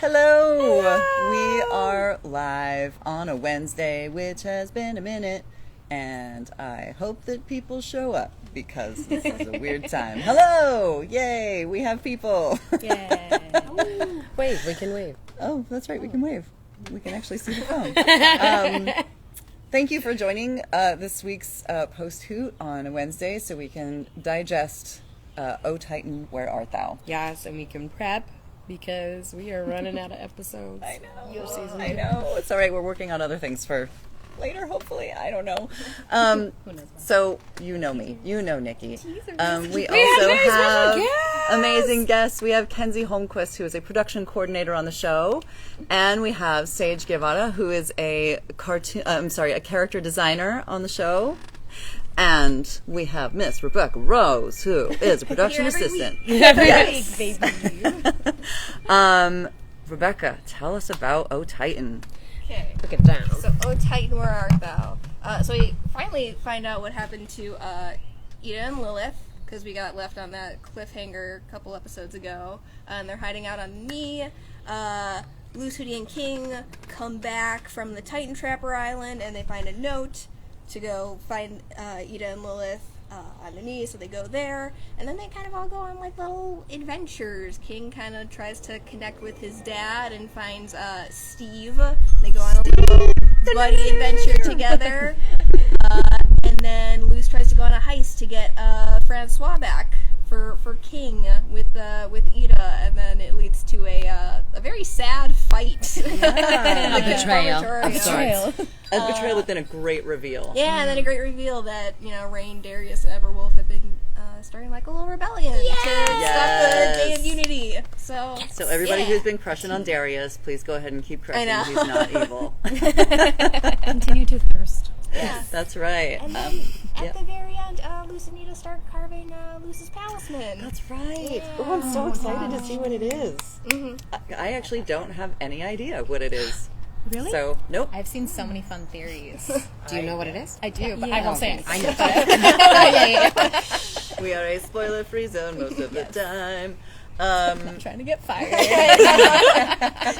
Hello! We are live on a Wednesday, which has been a minute, and I hope that people show up because this is a weird time. Hello! Yay! We have people! Yay! Wave, we can wave. Oh, that's right, we can wave. We can actually see the phone. Thank you for joining this week's Post Hoot on a Wednesday so we can digest O Titan, Where Art Thou? Yes, and we can prep because we are running out of episodes. I know. I know. It's all right. We're working on other things for later, hopefully. I don't know. So, you know me. You know Nikki. We also have amazing guests. We have Kenzie Holmquist, who is a production coordinator on the show. And we have Saige Guevara, who is a character designer on the show. And we have Miss Rebecca Rose, who is a production assistant. Yes. Baby. Rebecca, tell us about O Titan. Okay. Look it down. So, O Titan, where art thou? So we finally find out what happened to Ida and Lilith, because we got left on that cliffhanger a couple episodes ago. And they're hiding out on me. Loose, Hootie, and King come back from the Titan Trapper Island, and they find a note to go find Ida and Lilith on the knee, so they go there, and then they kind of all go on like little adventures. King kind of tries to connect with his dad and finds Steve. They go on a little buddy adventure together, and then Luce tries to go on a heist to get Francois back for King with Ida, and then it leads to a very sad fight. A betrayal. A betrayal within a great reveal. Yeah, and then a great reveal that, Rain, Darius, and Everwolf have been starting like a little rebellion to stop the Day of Unity. So everybody who's been crushing on Darius, please go ahead and keep crushing. He's not evil. Continue to thirst. Yeah. That's right. And then at the very end, Luce and Ida start carving Luce's talisman. That's right. Yeah. Oh, I'm so excited to see what it is. Mm-hmm. I actually don't have any idea what it is. Really? So, nope. I've seen so many fun theories. Do you know what it is? I do, but I won't say it. I know. We are a spoiler-free zone most of the time. I'm trying to get fired.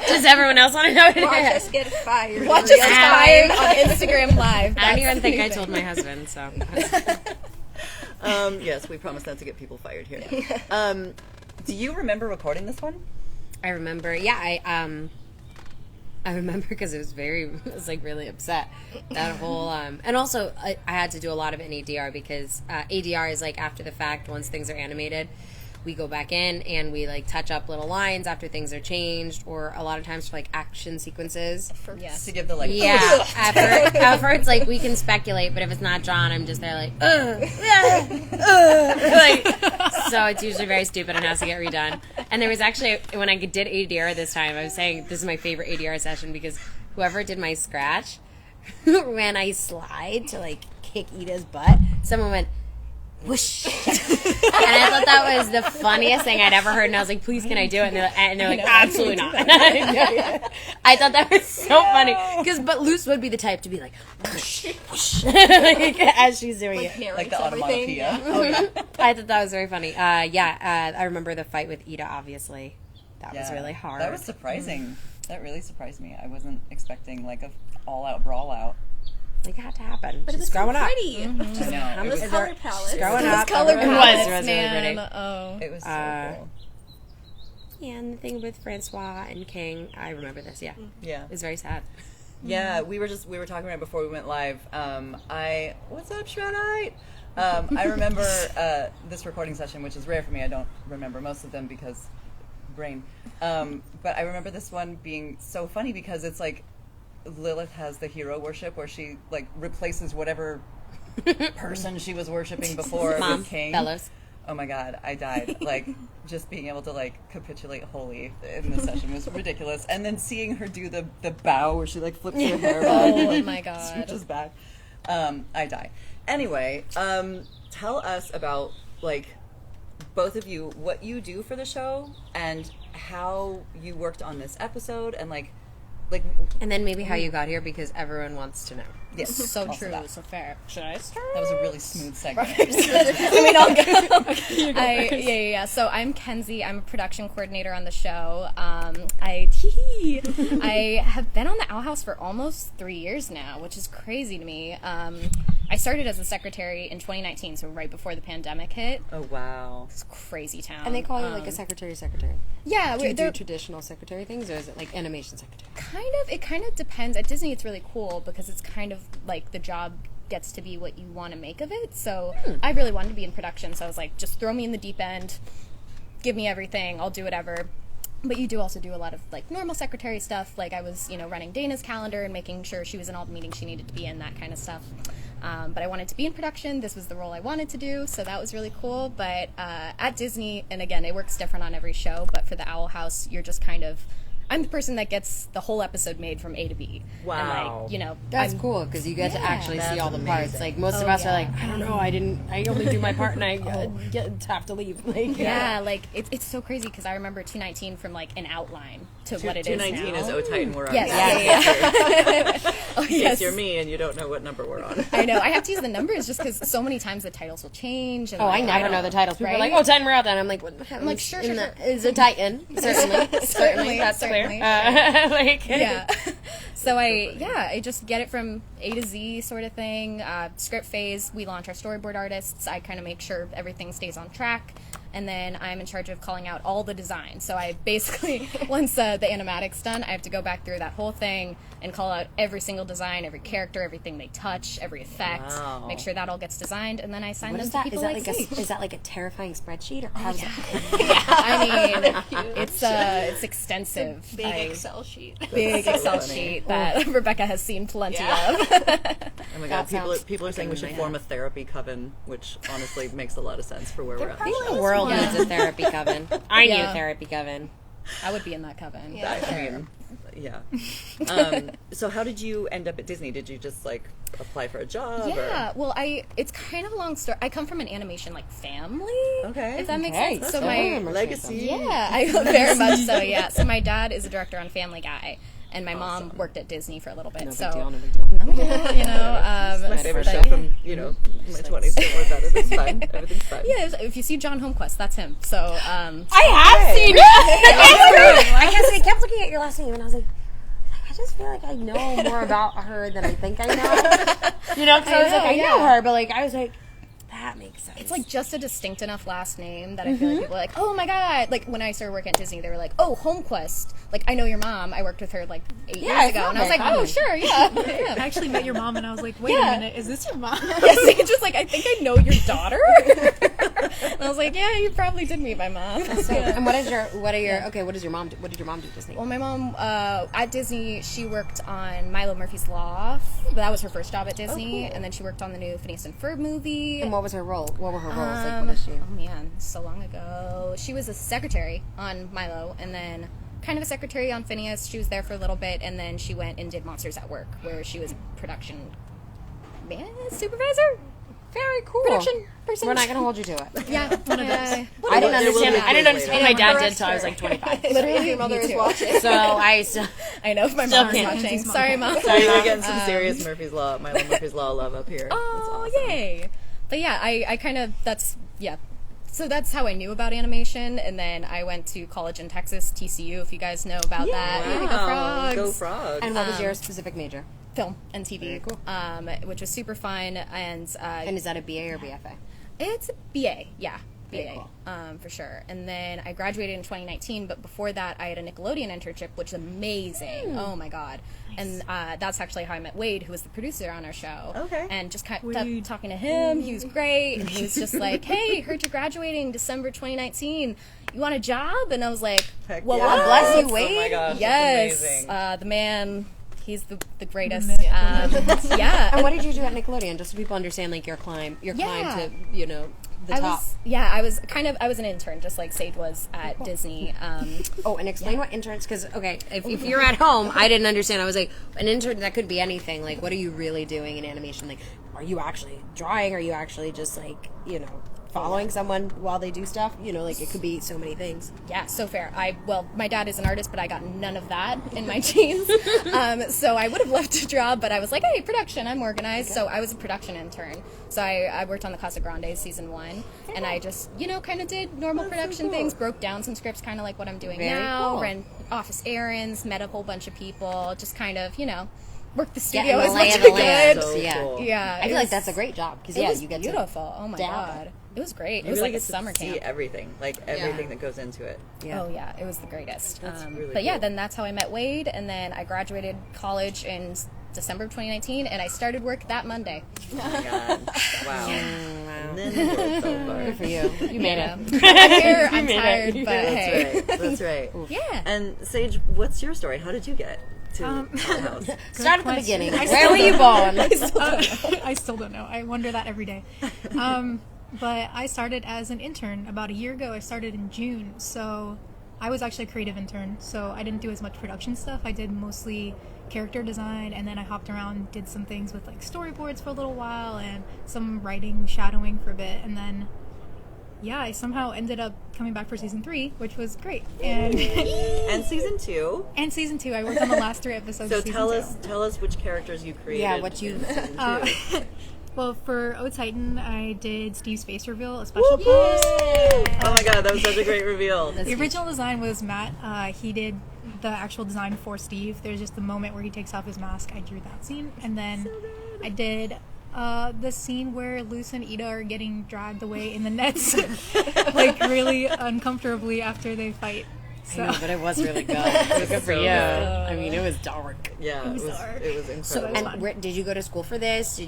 Does everyone else want to know what it Watch is? us get fired. Watch us fired on Instagram Live. I don't even think I told my husband, so. Yes, we promise not to get people fired here. Do you remember recording this one? I remember, I remember because I was really upset. That whole, and also I had to do a lot of ADR because ADR is like after the fact, once things are animated, we go back in and we like touch up little lines after things are changed, or a lot of times for like action sequences. To give the like. Yeah, at first like we can speculate, but if it's not John, I'm just there like, like, so it's usually very stupid and has to get redone. And there was actually, when I did ADR this time, I was saying this is my favorite ADR session because whoever did my scratch, when I slide to like kick Ida's butt, someone went, whoosh. And I thought that was the funniest thing I'd ever heard, and I was like, please can I do it? And they're like, absolutely not. I thought that was so funny but Luce would be the type to be like, whoosh, whoosh, like, as she's doing it, like the onomatopoeia. I thought that was very funny. I remember the fight with Ida, obviously. That was really hard. That was surprising. That really surprised me. I wasn't expecting like a all-out brawl out. It had to happen. But She's it was growing so up. pretty. I know. It was color palette. She's growing up. Color Everyone palettes, was man. really pretty. Oh. It was so cool. Yeah, and the thing with Francois and King, I remember this. Yeah, Yeah. it was very sad. Yeah, we were talking about it before we went live. What's up, Shredite? I remember this recording session, which is rare for me. I don't remember most of them because brain. But I remember this one being so funny because it's like Lilith has the hero worship where she like replaces whatever person she was worshiping before Mom, with King. Bellows. Oh my god, I died. Like, just being able to, like, capitulate wholly in the session was ridiculous. And then seeing her do the bow where she, like, flips her hair back. Oh my god. Switches back. I die. Anyway, tell us about, like, both of you, what you do for the show and how you worked on this episode and, like... And then maybe how you got here because everyone wants to know. Yes. So also true. that. So fair. Should I start? That was a really smooth segment. I mean, I'll go. Yeah. So I'm Kenzie. I'm a production coordinator on the show. I have been on the Owl House for almost 3 years now, which is crazy to me. I started as a secretary in 2019, so right before the pandemic hit. Oh, wow. It's a crazy town. And they call you like a secretary. Yeah, Do you do they're traditional secretary things, or is it like animation secretary? it kind of depends. At Disney, it's really cool because it's kind of like the job gets to be what you want to make of it. So I really wanted to be in production, so I was like, just throw me in the deep end, give me everything, I'll do whatever. But you do also do a lot of like normal secretary stuff. Like I was, running Dana's calendar and making sure she was in all the meetings she needed to be in, that kind of stuff. But I wanted to be in production. This was the role I wanted to do, so that was really cool. But at Disney, and again, it works different on every show, but for the Owl House, you're just kind of, I'm the person that gets the whole episode made from A to B. Wow. And That's cool because you get to actually see all the amazing. parts. Like most of us are like, I don't know, I only do my part and I have to leave. Like, Yeah, like it's so crazy because I remember 219 from like an outline to what it is now. 219 is O-Tight and we're on. Yes. Oh, In yes. case you're me and you don't know what number we're on. I know. I have to use the numbers just because so many times the titles will change. And I like, never don't know the titles. People are right? like, oh, Titan, we're out then. I'm like, what? I'm like, sure. Is a Titan. Certainly. That's clear. Like, Yeah. So I just get it from A to Z sort of thing. Script phase, we launch our storyboard artists. I kind of make sure everything stays on track. And then I'm in charge of calling out all the designs. So I basically, once the animatic's done, I have to go back through that whole thing and call out every single design, every character, everything they touch, every effect, Wow. make sure that all gets designed, and then I sign what them is to that? people Is that like a terrifying spreadsheet or how's it? I mean, it's extensive. Big Excel sheet. Big Excel funny. sheet that Rebecca has seen plenty of. Oh my God, That sounds people are saying we should form a therapy coven, which honestly makes a lot of sense for where we're at. The world needs a therapy coven. I need a therapy coven. I would be in that coven. Yeah. I mean, yeah. So how did you end up at Disney? Did you just like apply for a job? Yeah, well, it's kind of a long story. I come from an animation like family. Okay. If that makes Okay, sense. So so my Legacy. yeah, I very much so. Yeah. So my dad is a director on Family Guy, and my mom worked at Disney for a little bit. No so big deal, no big deal. My favorite show from my 20s. Don't worry about it. It's fine. Everything's fine. yeah, if you see John Holmquist, that's him. So I have seen it. I kept looking at your last name and I was like, I just feel like I know more about her than I think I know. Because I was like, I know her, but like I was like, that makes sense. it's like just a distinct enough last name that I feel like people are like, oh my God. Like when I started working at Disney, they were like, oh, Holmquist. Like, I know your mom. I worked with her like 8 years ago. And I was like, oh, sure, yeah. I actually met your mom and I was like, wait a minute, is this your mom? Yes, it's just like, I think I know your daughter. And I was like, yeah, you probably did meet my mom. And what does your mom do? What did your mom do at Disney? Well, my mom, at Disney, she worked on Milo Murphy's Law. That was her first job at Disney. And then she worked on the new Phineas and Ferb movie. And what was her role? What were her roles? Like, what is she? Oh man, so long ago. She was a secretary on Milo, and then kind of a secretary on Phineas. She was there for a little bit, and then she went and did Monsters at Work, where she was production supervisor. Very cool. Production person. We're not going to hold you to it. Yeah, I didn't understand what my dad did until I was like 25. literally, Your mother me is too. watching. So I still... I know if my Still mom's can't. watching. Sorry, mom. Sorry, we're getting some serious Murphy's Law, Milo Murphy's Law love up here. Oh, That's awesome. yay. But yeah, I kind of, so that's how I knew about animation, and then I went to college in Texas, TCU, if you guys know about that. Yeah, go Wow, Frogs. Go Frogs. And what was your specific major? Film and TV, Very cool. which was super fun, and And is that a BA or BFA? it's a BA, yeah. Very BA, cool. for sure. And then I graduated in 2019, but before that I had a Nickelodeon internship, which is amazing. Oh my God. And that's actually how I met Wade, who was the producer on our show. Okay. And just kept talking to him. He was great. And he was just like, hey, heard you're graduating December 2019. You want a job? And I was like, Heck well, yeah. what? bless you, Oh my Wade. gosh, Yes. that's amazing. The man, he's the greatest. Yeah. And what did you do at Nickelodeon? Just so people understand, like, your climb to, the top. I was an intern, just like Saige was at Disney. And explain what interns, because, okay, if you're at home, I didn't understand. I was like, an intern, that could be anything. Like, what are you really doing in animation? Like, are you actually drawing? Are you actually just, like, following someone while they do stuff. You know, like it could be so many things. Yeah, so fair. Well, my dad is an artist, but I got none of that in my genes. So I would have loved to draw, but I was like, hey, production, I'm organized. Okay. So I was a production intern. So I worked on the Casa Grande season 1, and I just, kind of did normal production things, broke down some scripts, kind of like what I'm doing now, ran office errands, met a whole bunch of people, just kind of, work the studio as much as I could. So cool. Yeah, I feel like that's a great job because you get beautiful. Oh my god, it was great. It was really like a summer camp. See everything, everything that goes into it. Yeah. Oh yeah, it was the greatest. Really but yeah, then that's how I met Wade, and then I graduated college in December of 2019, and I started work that Monday. Oh my god! Wow. And then it's over. Good for you. You made it. I'm here. I'm tired, but hey. That's right. Yeah. And Saige, what's your story? How did you get to our house? Start at the beginning. Where were you born? I still don't know. I wonder that every day. But I started as an intern about a year ago. I started in June, so I was actually a creative intern, so I didn't do as much production stuff. I did mostly character design, and then I hopped around, did some things with like storyboards for a little while and some writing, shadowing for a bit, and then I somehow ended up coming back for season 3, which was great. And and season 2. And season 2, I worked on the last 3 episodes. So of season tell us which characters you created. Yeah, what you. Well, for O Titan, I did Steve's face reveal, a special pose. Oh my god, that was such a great reveal. The original design was Matt. He did the actual design for Steve. There's just the moment where he takes off his mask. I drew that scene. And then I did the scene where Luce and Ida are getting dragged away in the nets, like really uncomfortably after they fight. So. I know, but it was really good. It was good for you. I mean, it was dark. Yeah, it was incredible. So, and did you go to school for this?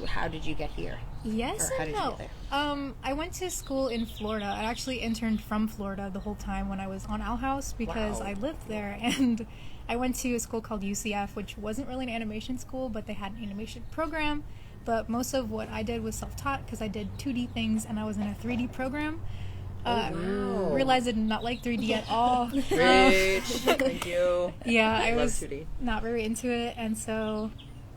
How did you get here? Yes or and no. I went to school in Florida. I actually interned from Florida the whole time when I was on Owl House because I lived there, and I went to a school called UCF, which wasn't really an animation school, but they had an animation program. But most of what I did was self-taught because I did 2D things and I was in a 3D program. Realized I did not like 3D at all. Great. Thank you. Yeah, I love was 2D. Not very into it, and so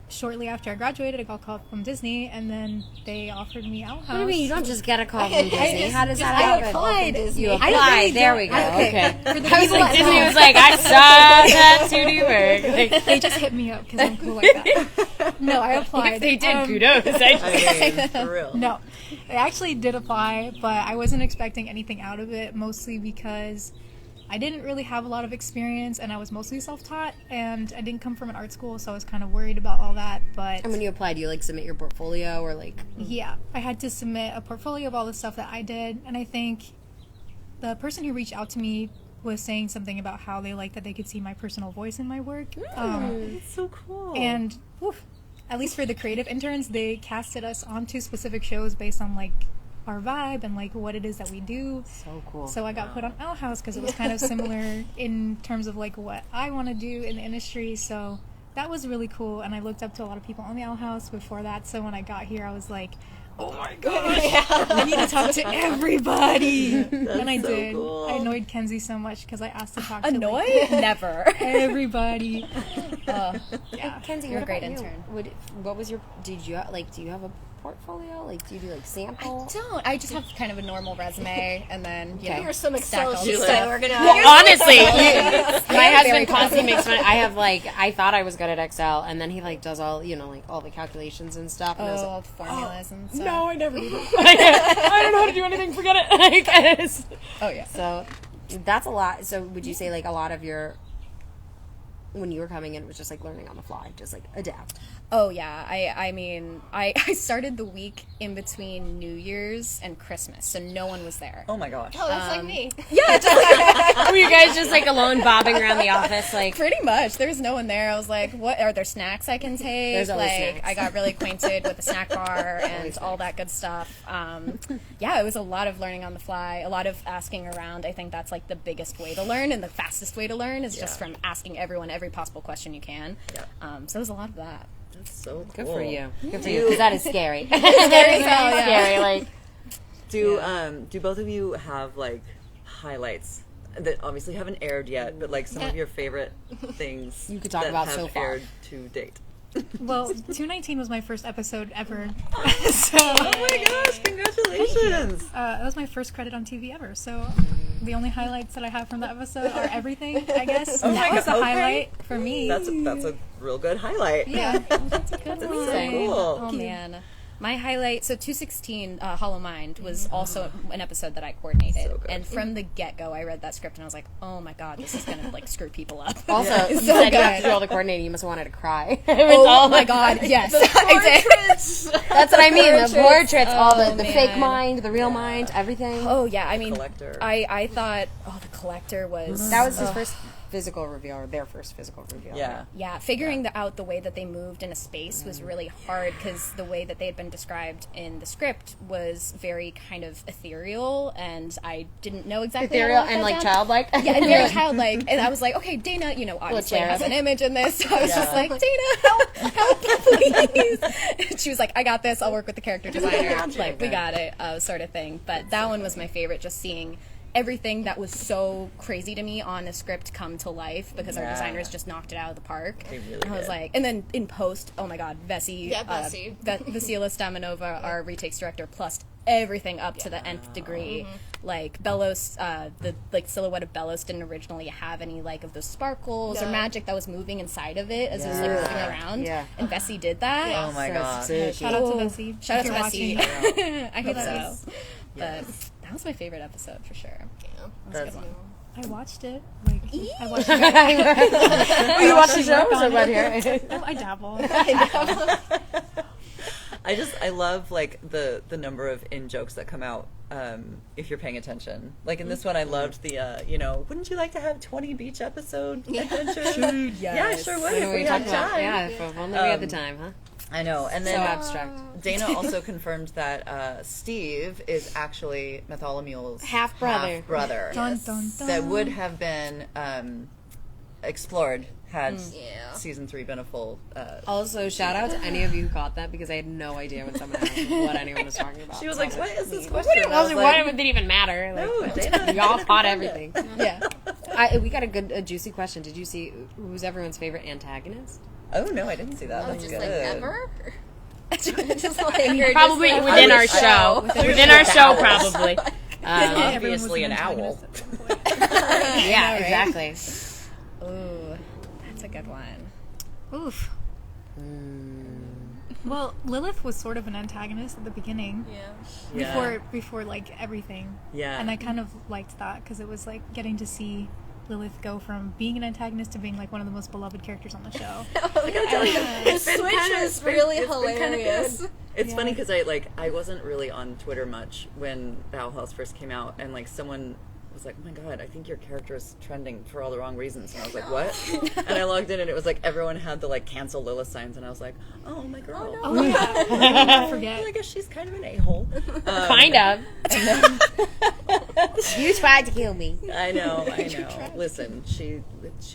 shortly after I graduated, I got a call from Disney, and then they offered me Owl House. What do you mean? You don't just get a call from Disney. How does that happen? I applied. You applied. There we go. Okay. For the I was like, Disney was like, I saw that 2D work. Like, They just hit me up because I'm cool like that. No, I applied. if they did, kudos. I mean, for real. No, I actually did apply, but I wasn't expecting anything out of it, mostly because I didn't really have a lot of experience, and I was mostly self-taught, and I didn't come from an art school, so I was kind of worried about all that. But And when you applied, you submit your portfolio or yeah, I had to submit a portfolio of all the stuff that I did, and I think the person who reached out to me was saying something about how they liked that they could see my personal voice in my work. That's so cool. And at least for the creative interns, they casted us onto specific shows based on our vibe and what it is that we do. So cool. So I got put on Owl House because it was kind of similar in terms of what I want to do in the industry. So that was really cool, and I looked up to a lot of people on the Owl House before that. So when I got here, I was like, oh my gosh, I need to talk to everybody. And I did. Cool. I annoyed Kenzie so much because I asked to talk Annoyed? to Never. everybody. Yeah. Kenzie, You're a great about you? intern. What was your? Did you do you have a portfolio? Do you do sample? I don't. I just have kind of a normal resume, and then Here's some stack Excel all sheets the that stuff. we're gonna. Well, honestly, my husband very constantly makes fun. I have I thought I was good at Excel, and then he does all all the calculations and stuff. And I was all the formulas and stuff. no, I never do that. I don't know how to do anything. Forget it. Oh yeah. So that's a lot. So would you say a lot of your when you were coming in was just learning on the fly, just adapt? Oh yeah, I mean, I started the week in between New Year's and Christmas, so no one was there. Oh my gosh. Oh, that's like me. Were you guys just alone bobbing around the office Pretty much. There was no one there. I was like, what are there snacks I can take? There's always snacks. I got really acquainted with the snack bar and all that good stuff. Yeah, it was a lot of learning on the fly, a lot of asking around. I think that's the biggest way to learn, and the fastest way to learn is just from asking everyone every possible question you can. Yeah. So it was a lot of that. That's so cool. Good for you. Good for you, because that is scary. Scary as hell, yeah. Scary. Do both of you have highlights that obviously haven't aired yet, but some of your favorite things You could talk that about have so far. aired to date? Well, 219 was my first episode ever. Oh my gosh, congratulations. That was my first credit on TV ever. So the only highlights that I have from the episode are everything, I guess. Oh my That was God, a okay. highlight for me. That's a real good highlight. Yeah. That's a good That's one. so cool. Oh man. My highlight, so 216, Hollow Mind, was also an episode that I coordinated. So good. And from the get-go, I read that script and I was like, oh my god, this is going to, like, screw people up. Also, you So said you have good. to do all the coordinating. You must have wanted to cry. Oh my god, yes. I did. That's what I mean. The portraits, all the man. fake mind, the real mind, everything. Oh yeah, I mean, Collector. I thought, the Collector was... That was his first physical reveal, or their first physical reveal. Yeah. Yeah, figuring out the way that they moved in a space was really hard because the way that they had been described in the script was very kind of ethereal, and I didn't know exactly how to Ethereal lock and that like down. childlike. Yeah, and very childlike. And I was like, okay, Dana, obviously cherub. has an image in this. So I was Yeah. just like, Dana, help, please. And she was like, I got this. I'll work with the character designer. Like, we got it, sort of thing. But that one was my favorite, just seeing everything that was so crazy to me on a script come to life because our Yeah. designers just knocked it out of the park. They really And I was did. like, and then in post, oh my god, Vessi, Yeah, Vessi. Vasila Stamanova, our retakes director, plussed everything up to the nth degree. Like Bellos, the silhouette of Bellos didn't originally have any of those sparkles or magic that was moving inside of it as it was moving around. Yeah. And Vessi did that. Oh my god. Shout out to Bessie. Shout out if to you're Vessi. watching. I hope so. Yes. But that was my favorite episode for sure. That's I watched it. I watched it. Oh, you watched the show? So right here. Oh, I dabble. I love the number of in jokes that come out if you're paying attention. Like in this one, I loved the wouldn't you like to have 20 beach episode adventures? Yeah, sure would. I If know what we you're had talking about. time. Yeah, if only we had the time, huh? I know. And So then abstract. Dana also confirmed that Steve is actually Bartholomew's Half-brother. brother. Dun, dun, dun. That would have been explored had Yeah. season 3 been a full. Also, shout out to any of you who caught that because I had no idea when someone asked what anyone was talking about. She was like, "What is this What question?" I was like, why would it even matter? "No, Like, Dana, we all caught everything. Yeah. We got a juicy question. Did you see who's everyone's favorite antagonist? Oh no, I didn't see that. That's Just good. ever? Probably within our show. Within our show, probably. Obviously an owl. Yeah, exactly. Ooh, that's a good one. Oof. Well, Lilith was sort of an antagonist at the beginning. Yeah. Before everything. Yeah. And I kind of liked that because it was getting to see Lilith go from being an antagonist to being one of the most beloved characters on the show. The switch was really hilarious. It's funny because I wasn't really on Twitter much when Bauhaus first came out, and someone was like, "Oh my god, I think your character is trending for all the wrong reasons." And I was like, "What?" And I logged in, and it was everyone had the cancel Lilith signs, and I was like, "Oh my girl." Oh yeah. I forget. I guess she's kind of an a-hole. Kind of. You tried to kill me. I know. Listen, she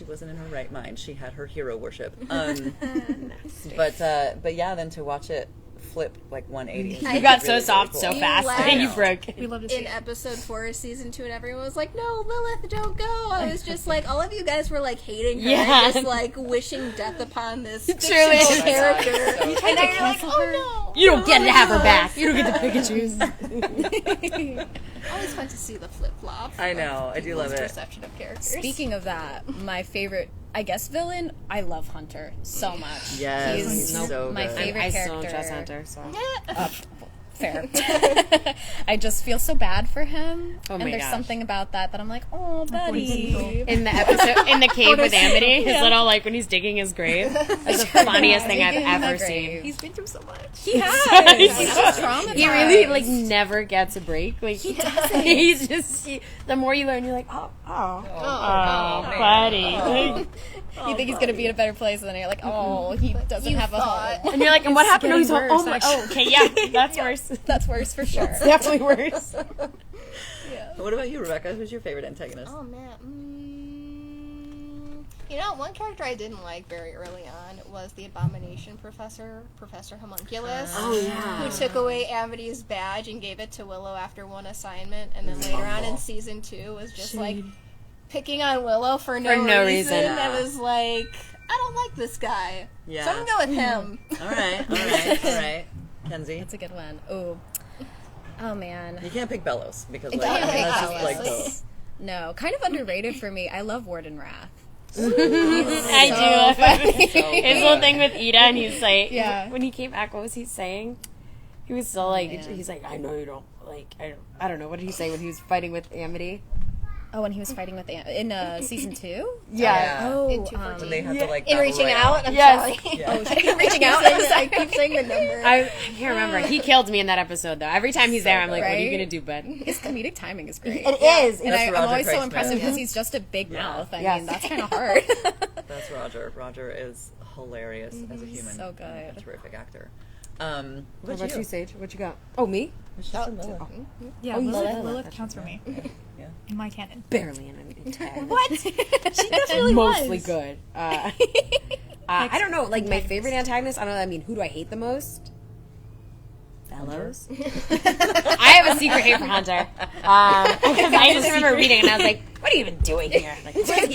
wasn't in her right mind. She had her hero worship. But yeah, then to watch it flip 180. You got so really, soft really so cool. fast. laughed. You broke. We love to see In it. episode 4 of season 2, and everyone was like, "No, Lilith, don't go." I was just all of you guys were hating her, Yeah. and just wishing dealth upon this Truly. fictional character. So And now you're like, "Oh no." You don't get to have her back. You don't get to pick and choose. Always fun to see the flip flop. I know. I do love it. Perception of characters. Speaking of that, my favorite, I guess, villain, I love Hunter so much. Yes, He's he's so my good. favorite I still character. don't trust Hunter, so. Fair. I just feel so bad for him. Oh my and there's gosh. something about that I'm like, oh, buddy. In the episode, in the cave with Amity, his little, when he's digging his grave, that's the funniest thing I've Digging in the ever grave. seen. He's been through so much. He has. He's so traumatized. He really, never gets a break. He doesn't. He's just, the more you learn, you're like, buddy. You think he's going to be in a better place, and then you're like, oh, he doesn't have a home. And you're like, and what happened? Oh, he's getting home. worse, Oh, okay, yeah, that's worse. That's worse for sure. Definitely worse. What about you, Rebecca? Who's your favorite antagonist? Oh man. One character I didn't like very early on was the Abomination Professor Homunculus. Who took away Amity's badge and gave it to Willow after one assignment, and then later on in season 2 was just picking on Willow for no no reason. reason. I was like, I don't like this guy. Yeah. So I'm gonna go with him. All right. Kenzie, That's a good one. Oh man. you can't pick Bellows because like can't pick that's just Bellows. like the. No, kind of underrated for me. I love Warden Wrath. I do love him. So His little thing with Ida, and he's like, Yeah. when he came back, what was he saying? He was so like, man. he's like, I know you don't like, I don't know, what did he say when he was fighting with Amity? Oh, when he was fighting with in season 2? Yeah. Oh, In 214. When they had to like. In battle reaching royale. out, I'm Yes. sorry. Yeah. reaching out. I keep saying the number. I can't remember. He killed me in that episode, though. Every time he's there, I'm like, what are you Right? going to do, bud? His comedic timing is great. It is. And That's I'm Roger always so Craig's impressed man. because he's just a big mouth. I Yes. mean, that's kind of hard. That's Roger. Roger is hilarious as a human. so good. A terrific actor. What What about you, Saige? What you got? Oh, me? Yeah, Oh, Lilith counts for me. Yeah. In my canon. Barely in any tag. What? She definitely Mostly was. good. I don't know. Like, my favorite antagonist, I don't know. I mean, who do I hate the most? Bellows. I have a secret hate for Hunter. Because I just remember reading it and I was like, what are you even doing here? Like, what are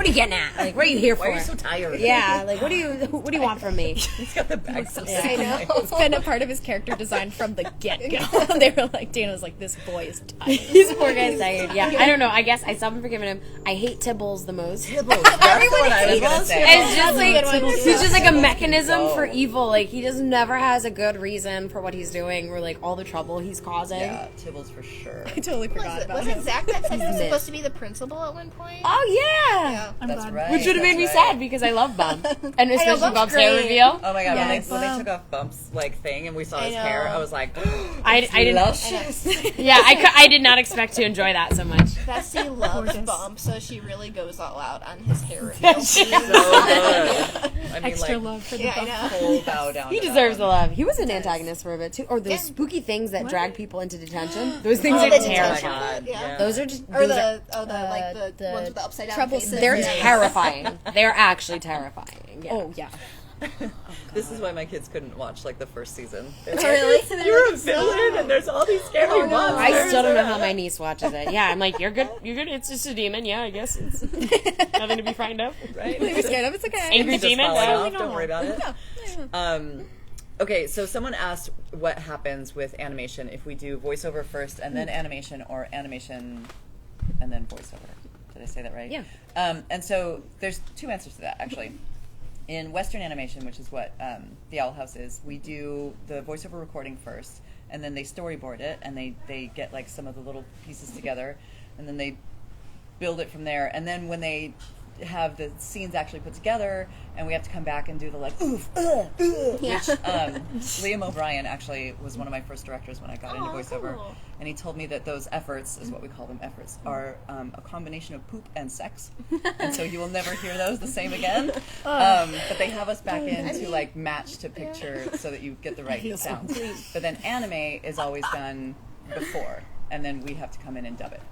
you getting at? Like, what are you here for? Why are you so tired? Yeah, like, what do you want from me? He's got the bag so I know. It's been a part of his character design from the get-go. They were like, Dana was like, this boy is tired. He's poor guy's tired. Yeah, I don't know. I guess I stopped forgiving him. I hate Tibbles the most. Tibbles. That's what I was gonna say. It's just like he's just like a mechanism go. for evil. Like he just never has a good reason for what he's doing, or like all the trouble he's causing. Yeah, Tibbles for sure. I totally forgot about Was him. it Zach that said he was Miss. supposed to be the principal at one point? Oh yeah, Yeah. I'm That's glad. right. which would have made me that's right. sad because I love Bump, and especially Bump's Bump's hair great. reveal. Oh my god, Yes. when they took off Bump's like thing and we saw I his hair, know. I was like, I didn't. luscious. Yeah, I did not expect to enjoy that so much. Bessie loves Gorgeous. Bump, so she really goes all out on his hair reveal. So good. I mean, Extra like, love for the Yeah, I buff. know. full bow down. He to deserves that the one. love. He was an antagonist for a bit too, or those spooky things that drag people into detention. Those things Oh, are the Oh my detention. terrifying. god. Yeah. Yeah. Those are just Or those are- the ones with the upside down troublesome- faces. they're Yeah. terrifying. They're actually terrifying. Yeah. Oh, yeah. This is why my kids couldn't watch like the first season. They're like, Really? You're a villain, and there's all these scary monsters. I still don't know how my niece watches it. Yeah, I'm like, you're good. You're good. It's just a demon. Yeah, I guess it's nothing to be frightened of. Right? Don't be scared of It's okay. Angry Just demon. falling Well, off, don't worry about it. Okay, so someone asked what happens with animation if we do voiceover first and then animation, or animation and then voiceover. Did I say that right? Yeah. And so there's two answers to that, actually. In Western animation, which is what the Owl House is, we do the voiceover recording first, and then they storyboard it, and they get like some of the little pieces together, and then they build it from there. And then when they have the scenes actually put together, and we have to come back and do the like oof, Yeah. Liam O'Brien actually was one of my first directors when I got into voiceover, cool. and he told me that those efforts, is what we call them efforts, are a combination of poop and sex, and so you will never hear those the same again. But they have us back in to like match to picture so that you get the right sounds. But then anime is always done before, and then we have to come in and dub it.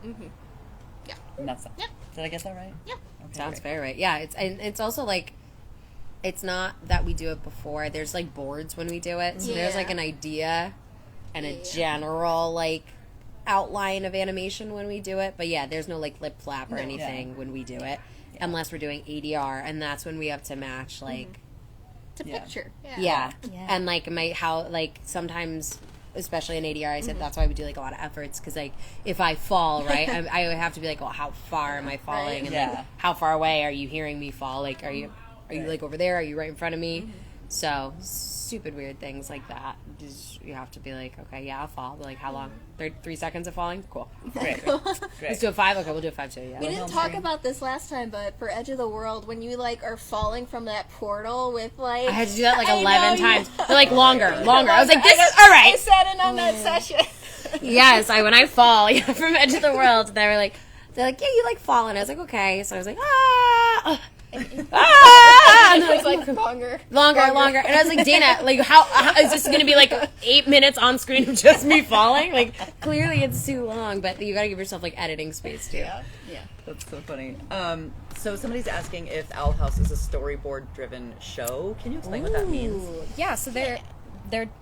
Yeah. And that's that. Yeah. Did I get that right? Yeah. Okay, Sounds great. fair, right? Yeah, it's also like, it's not that we do it before. There's like boards when we do it, so there's Yeah. like an idea and a general like outline of animation when we do it. But yeah, there's no like lip flap or anything when we do it, unless we're doing ADR, and that's when we have to match like To picture. yeah. Yeah. And like how like sometimes. Especially in ADR, I said that's why we do like a lot of efforts, because like if I fall, right, I would have to be like, well, how far am I falling, Right. and Yeah. like how far away are you hearing me fall? Like, are you like over there? Are you right in front of me? So stupid weird things like that. Just, you have to be like, okay, yeah, I'll fall. But like, how long? 3 seconds of falling? Cool. Great. Let's Great. do a 5. Okay, we'll do a 5 too. Yeah. We didn't talk about this last time, but for Edge of the World, when you like are falling from that portal with like, I had to do that like I 11 know, times. But like longer. I was like, this is all I right. sat in on that session. Yes, when I fall from Edge of the World, they're like, yeah, you like fall, and I was like, okay. So I was like, ah, and It was like longer. longer, and I was like, Dana, like, how is this gonna be like 8 minutes on screen of just me falling? Like, clearly it's too long, but you gotta give yourself like editing space too. Yeah. That's so funny. So somebody's asking if Owl House is a storyboard-driven show. Can you explain what that means? Yeah, so they're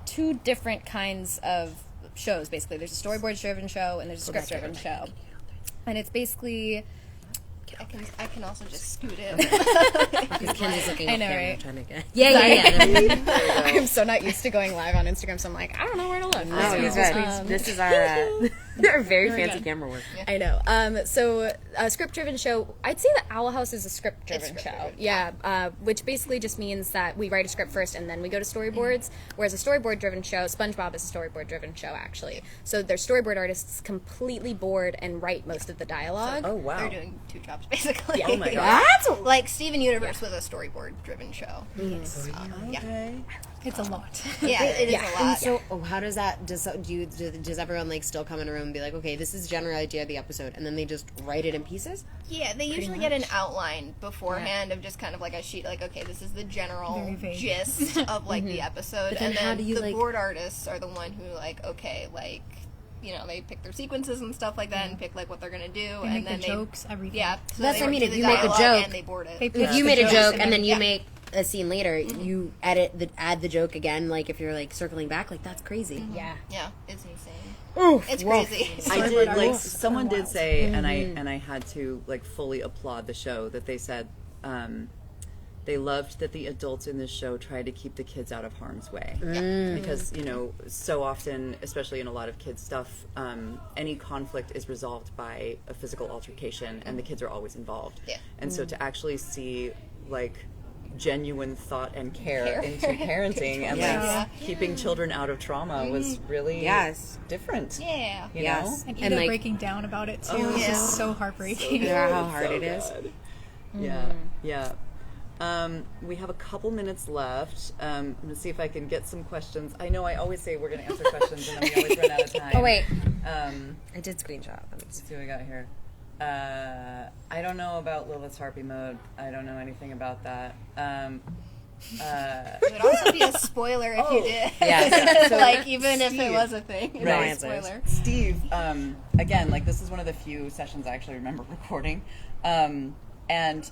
two different kinds of shows, basically. There's a storyboard-driven show and there's a script-driven show. And it's basically I can also just scoot in. Because Kenzie's looking I up know, camera right? trying to get... Yeah. I'm so not used to going live on Instagram, so I'm like, I don't know where to look. No, you're good. This is our very fancy camera work. I know. So a script-driven show, I'd say that Owl House is a script-driven show. Yeah, which basically just means that we write a script first and then we go to storyboards, whereas a storyboard-driven show, SpongeBob is a storyboard-driven show, actually. So their storyboard artists completely board and write most of the dialogue. Oh, wow. They're doing 2 jobs, basically. Oh my god. Like Steven Universe was a storyboard-driven show. Yeah. Okay. It's a lot. Yeah, it is a lot. So, how does that? Does everyone like still come in a room and be like, okay, this is the general idea of the episode, and then they just write it in pieces? Yeah, they usually get an outline beforehand of just kind of like a sheet, like, okay, this is the general Very vague. gist of like the episode, But then and how then do you, the like- board artists are the one who like, okay, like, you know, they pick their sequences and stuff like that, and pick like what they're gonna do, They and make then the jokes, everything. yeah. So That's they what I mean, do if the you make a dialogue joke- and they board it. They If pitch you the made a jokes joke and and then you yeah. make a scene later, you add the joke again. Like if you're like circling back, like that's crazy. Yeah. Yeah, it's insane. Oof, It's whoa. crazy. I Storyboard did like artists someone are did wild. say, and I had to like fully applaud the show that they said they loved that the adults in this show tried to keep the kids out of harm's way because you know so often, especially in a lot of kids stuff, any conflict is resolved by a physical altercation, and the kids are always involved. Yeah. And so to actually see like genuine thought and care into parenting and Yes. like keeping children out of trauma was really Yes. different. Yeah. You Yes. know? And And, Ida like- breaking down about it too. Oh, It's yeah. just so heartbreaking. Yeah, how hard it is. God. Yeah. We have a couple minutes left. I'm going to see if I can get some questions. I know I always say we're going to answer questions, and then we always run out of time. Oh wait, Um, I did screenshot. Let me let's see what we got here. I don't know about Lilith's Harpy mode. I don't know anything about that. It would also be a spoiler if you did. Yeah. So like even if Steve. it was a thing, it's No a answers. spoiler. Steve, again, like this is one of the few sessions I actually remember recording. And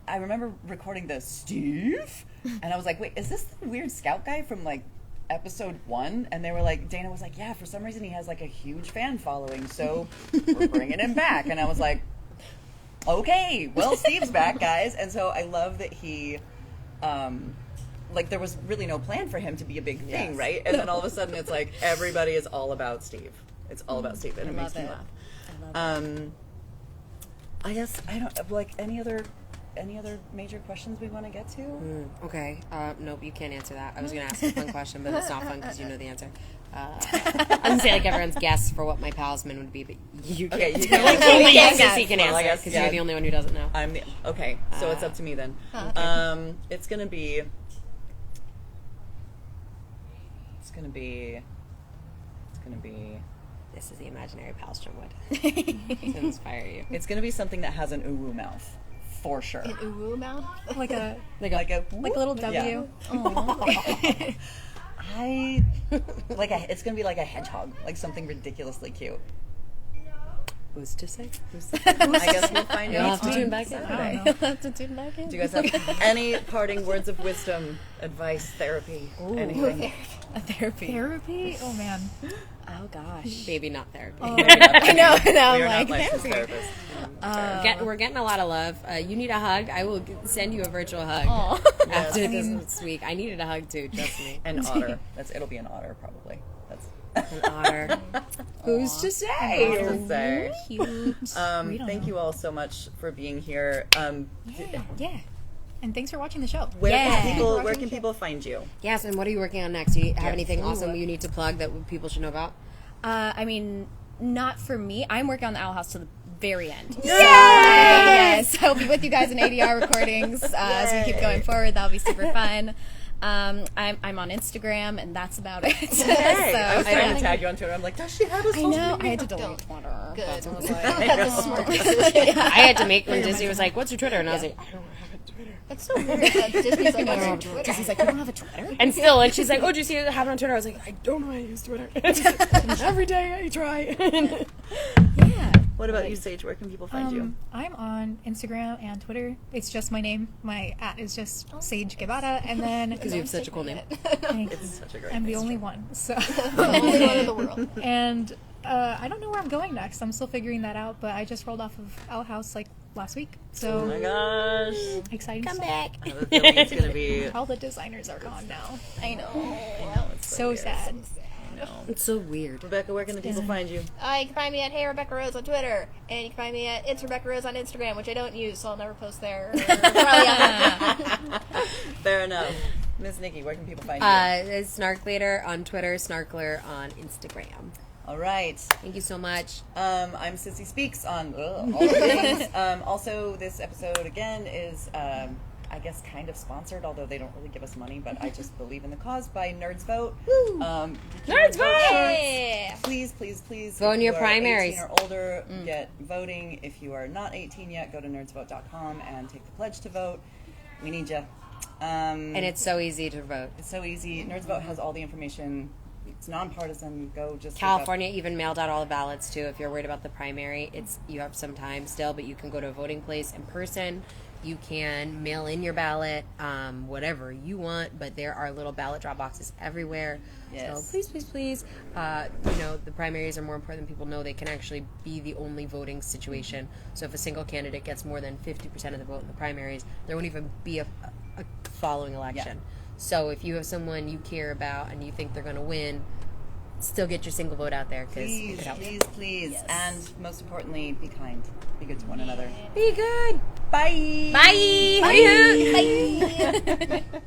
I remember recording the Steve, and I was like, wait, is this the weird scout guy from like episode 1? And they were like, Dana was like, yeah, for some reason he has like a huge fan following, so we're bringing him back. And I was like, okay, well, Steve's back, guys. And so I love that he, like there was really no plan for him to be a big thing, Yes. right? And then all of a sudden it's like everybody is all about Steve. It's all about Steve, and it makes love me it. laugh. I guess I don't like any other major questions we want to get to. Okay. Nope, you can't answer that. I was going to ask a fun question, but it's not fun because you know the answer. I was going to say like everyone's guess for what my talisman would be, but you can't. Okay, you can Like, answer. only Yeah, Cissy can well, I answer guess, because yeah. you're the only one who doesn't know. I'm the okay, so it's up to me then. It's gonna be. This is the imaginary Palstrom wood to inspire you. It's gonna be something that has an uwu mouth, for sure. An uwu mouth. Like a Like a little W. Yeah. It's gonna be like a hedgehog, like something ridiculously cute. Who's to say? I guess we'll find You'll have out. to tune back in. I don't know. Have to tune back in. Do you guys have any parting words of wisdom, advice, therapy, anything? A therapy. Therapy? Oh man. Oh gosh. Maybe not therapy. I know. Now We I'm are like not licensed therapy. therapists. We're getting a lot of love. You need a hug? I will send you a virtual hug after this week. I needed a hug too, trust me. An otter. It'll be an otter probably. That's An otter. Who's to say? hard to say. Cute. Thank you all so much for being here. Yeah. And thanks for watching the show. Where can people find you? Yes, and what are you working on next? Do you have anything awesome you need to plug that people should know about? I mean, not for me. I'm working on the Owl House to the very end. Yay! Yes, I'll be with you guys in ADR recordings as we keep going forward. That'll be super fun. I'm on Instagram, and that's about it. Hey, So, I was trying to tag you on Twitter. I'm like, does she have a I social know. I media? had to delete Twitter. Good. That's what I was like. I know. Smart decision. I had to make when Disney was like, "What's your Twitter?" And I was like, "I don't have a Twitter." That's so weird that Disney's like, what's your Twitter? He's like, you don't have a Twitter? And still, and she's like, "Oh, do you see it happen on Twitter?" I was like, "I don't know how to use Twitter." Every day I try. Yeah. What about you, Saige? Where can people find you? I'm on Instagram and Twitter. It's just my name. My @ is just Saige Guevara, and then Because you have such a cool name. It's such a great I'm the name. only one. So, The only one in the world. and I don't know where I'm going next. I'm still figuring that out. But I just rolled off of Owl House like last week. Oh So my gosh. exciting Come stuff. back. I have a feeling it's going to be... All the designers are gone now. I know. It's So weird. sad. I know. It's so weird. Rebecca, where can the people find you? You can find me at Hey Rebecca Rose on Twitter, and you can find me at It's Rebecca Rose on Instagram, which I don't use, so I'll never post there. Fair enough. Miss Nikki, where can people find you? It's Snarklater on Twitter, Snarkler on Instagram. All right. Thank you so much. I'm Cissy Speaks on all the things. Also, this episode, again, is, I guess, kind of sponsored, although they don't really give us money, but I just believe in the cause by Nerds Vote. Nerds Vote! Yeah. Please, please, please. Vote in if your you are primaries. 18 or older, get voting. If you are not 18 yet, go to nerdsvote.com and take the pledge to vote. We need you. And it's so easy to vote. It's so easy. Nerds Vote has all the information. It's nonpartisan. Go just California even mailed out all the ballots too. If you're worried about the primary, you have some time still, but you can go to a voting place in person. You can mail in your ballot, whatever you want, but there are little ballot drop boxes everywhere. Yes. So please, please, please, the primaries are more important than people know. They can actually be the only voting situation. So if a single candidate gets more than 50% of the vote in the primaries, there won't even be a following election. Yeah. So if you have someone you care about and you think they're going to win, still get your single vote out there because it Please, could help. please, please. Yes. And most importantly, be kind. Be good to one another. Be good. Bye. Bye. Bye. Bye.